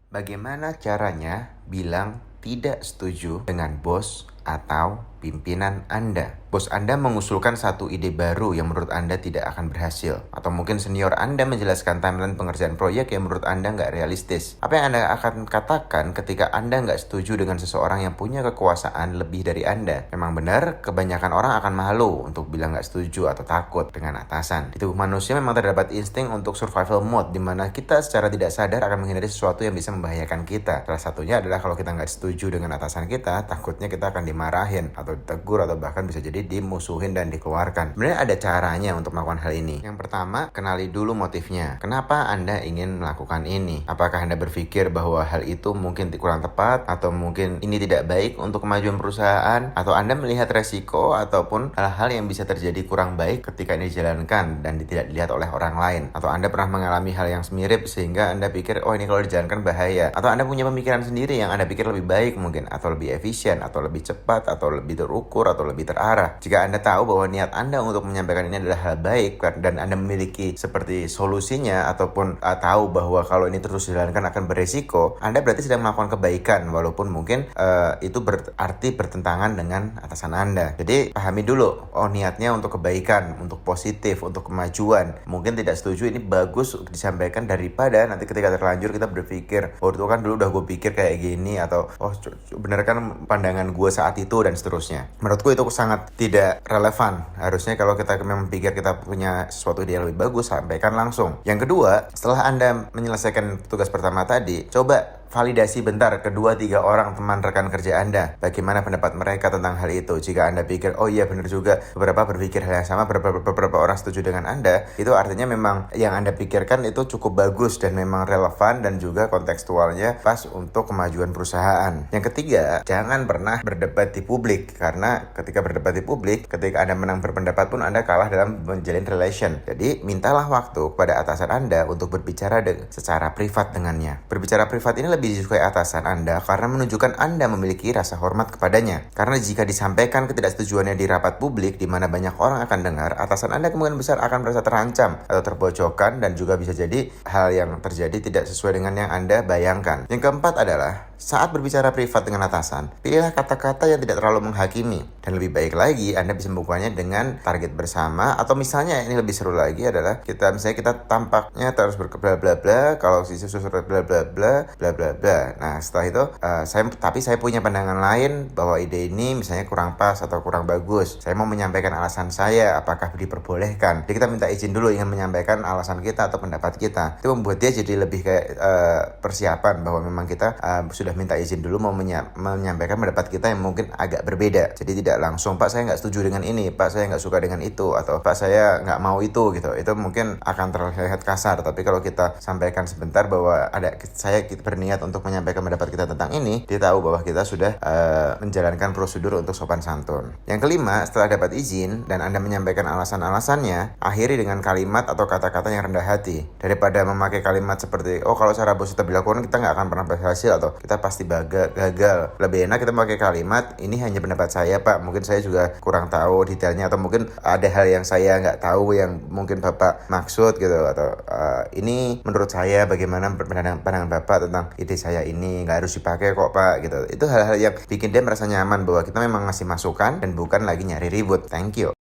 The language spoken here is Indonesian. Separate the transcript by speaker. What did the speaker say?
Speaker 1: Bagaimana caranya bilang tidak setuju dengan bos atau pimpinan Anda? Bos Anda mengusulkan satu ide baru yang menurut Anda tidak akan berhasil. Atau mungkin senior Anda menjelaskan timeline pengerjaan proyek yang menurut Anda nggak realistis. Apa yang Anda akan katakan ketika Anda nggak setuju dengan seseorang yang punya kekuasaan lebih dari Anda? Memang benar, kebanyakan orang akan malu untuk bilang nggak setuju atau takut dengan atasan. Di tubuh manusia memang terdapat insting untuk survival mode, di mana kita secara tidak sadar akan menghindari sesuatu yang bisa membahayakan kita. Salah satunya adalah kalau kita nggak setuju dengan atasan kita, takutnya kita akan dimarahin atau ditegur atau bahkan bisa jadi dimusuhin dan dikeluarkan. Sebenarnya ada caranya untuk melakukan hal ini. Yang pertama, kenali dulu motifnya. Kenapa Anda ingin melakukan ini? Apakah Anda berpikir bahwa hal itu mungkin kurang tepat, atau mungkin ini tidak baik untuk kemajuan perusahaan, atau Anda melihat resiko ataupun hal-hal yang bisa terjadi kurang baik ketika ini dijalankan dan tidak dilihat oleh orang lain, atau Anda pernah mengalami hal yang mirip sehingga Anda pikir, oh ini kalau dijalankan bahaya, atau Anda punya pemikiran sendiri yang Anda pikir lebih baik mungkin, atau lebih efisien, atau lebih cepat, atau lebih terukur, atau lebih terarah. Jika Anda tahu bahwa niat Anda untuk menyampaikan ini adalah hal baik dan Anda memiliki seperti solusinya ataupun tahu bahwa kalau ini terus dijalankan akan beresiko, Anda berarti sedang melakukan kebaikan walaupun mungkin itu berarti bertentangan dengan atasan Anda. Jadi pahami dulu, oh niatnya untuk kebaikan, untuk positif, untuk kemajuan. Mungkin tidak setuju, ini bagus disampaikan daripada nanti ketika terlanjur kita berpikir, oh itu kan dulu udah gue pikir kayak gini, atau oh bener kan pandangan gue saat itu, dan seterusnya. Menurutku itu sangat tidak relevan. Harusnya kalau kita memang pikir kita punya sesuatu ide yang lebih bagus, sampaikan langsung. Yang kedua, setelah Anda menyelesaikan tugas pertama tadi, coba validasi bentar kedua 3 orang teman rekan kerja Anda. Bagaimana pendapat mereka tentang hal itu? Jika Anda pikir, oh iya benar juga, beberapa berpikir hal yang sama, beberapa orang setuju dengan Anda, itu artinya memang yang Anda pikirkan itu cukup bagus dan memang relevan dan juga kontekstualnya pas untuk kemajuan perusahaan. Yang ketiga, jangan pernah berdebat di publik, karena ketika berdebat di publik, ketika Anda menang berpendapat pun Anda kalah dalam menjalin relation. Jadi mintalah waktu kepada atasan Anda untuk berbicara secara privat dengannya. Berbicara privat ini lebih disukai atasan Anda karena menunjukkan Anda memiliki rasa hormat kepadanya. Karena jika disampaikan ketidaksetujuannya di rapat publik di mana banyak orang akan dengar, atasan Anda kemungkinan besar akan merasa terancam atau terpojokkan, dan juga bisa jadi hal yang terjadi tidak sesuai dengan yang Anda bayangkan. Yang keempat adalah, saat berbicara privat dengan atasan, pilihlah kata-kata yang tidak terlalu menghakimi. Dan lebih baik lagi, Anda bisa membukanya dengan target bersama, atau misalnya ini lebih seru lagi adalah kita tampaknya terus bla bla bla, kalau sisi susu bla bla bla bla bla bla. Nah setelah itu saya punya pandangan lain bahwa ide ini misalnya kurang pas atau kurang bagus. Saya mau menyampaikan alasan saya, apakah diperbolehkan? Jadi kita minta izin dulu ingin menyampaikan alasan kita atau pendapat kita. Itu membuat dia jadi lebih kayak persiapan bahwa memang kita sudah minta izin dulu mau menyampaikan pendapat kita yang mungkin agak berbeda. Jadi tidak langsung, Pak saya nggak setuju dengan ini, Pak saya nggak suka dengan itu, atau Pak saya nggak mau itu gitu. Itu mungkin akan terlihat kasar. Tapi kalau kita sampaikan sebentar bahwa saya berniat untuk menyampaikan pendapat kita tentang ini, dia tahu bahwa kita sudah menjalankan prosedur untuk sopan santun. Yang kelima, setelah dapat izin dan Anda menyampaikan alasan-alasannya, akhiri dengan kalimat atau kata-kata yang rendah hati. Daripada memakai kalimat seperti, oh kalau cara bos kita dilakukan kita nggak akan pernah berhasil, atau kita pasti gagal. Lebih enak kita memakai kalimat, ini hanya pendapat saya Pak, mungkin saya juga kurang tahu detailnya, atau mungkin ada hal yang saya nggak tahu yang mungkin Bapak maksud gitu, atau ini menurut saya bagaimana pandangan Bapak tentang ide saya ini, nggak harus dipakai kok Pak gitu. Itu hal-hal yang bikin dia merasa nyaman bahwa kita memang ngasih masukan dan bukan lagi nyari ribut. Thank you.